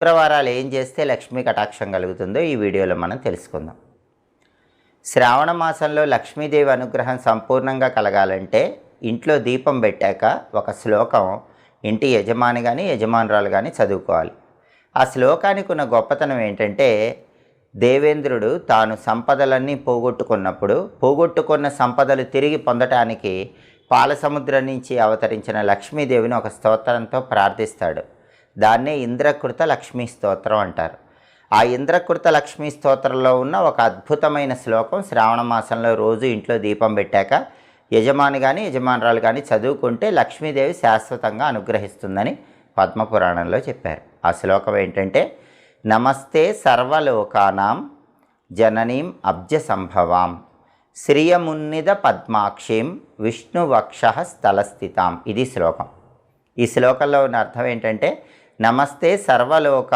శుక్రవారాలు ఏం చేస్తే లక్ష్మీ కటాక్షం కలుగుతుందో ఈ వీడియోలో మనం తెలుసుకుందాం. శ్రావణ మాసంలో లక్ష్మీదేవి అనుగ్రహం సంపూర్ణంగా కలగాలంటే ఇంట్లో దీపం పెట్టాక ఒక శ్లోకం ఇంటి యజమాని కానీ యజమానురాలు కానీ చదువుకోవాలి. ఆ శ్లోకానికి ఉన్న గొప్పతనం ఏంటంటే, దేవేంద్రుడు తాను సంపదలన్నీ పోగొట్టుకున్న సంపదలు తిరిగి పొందటానికి పాలసముద్రం నుంచి అవతరించిన లక్ష్మీదేవిని ఒక స్తోత్రంతో ప్రార్థిస్తాడు. దాన్నే ఇంద్రకృత లక్ష్మీ స్తోత్రం అంటారు. ఆ ఇంద్రకృత లక్ష్మీ స్తోత్రంలో ఉన్న ఒక అద్భుతమైన శ్లోకం శ్రావణ మాసంలో రోజు ఇంట్లో దీపం పెట్టాక యజమాని కానీ యజమానురాలు కానీ చదువుకుంటే లక్ష్మీదేవి శాశ్వతంగా అనుగ్రహిస్తుందని పద్మపురాణంలో చెప్పారు. ఆ శ్లోకం ఏంటంటే, నమస్తే సర్వలోకానాం జననీం అబ్జ సంభవాం శ్రియమున్నిద పద్మాక్షీం విష్ణువక్ష స్థలస్థితాం. ఇది శ్లోకం. ఈ శ్లోకంలో ఉన్న అర్థం ఏంటంటే, నమస్తే సర్వలోక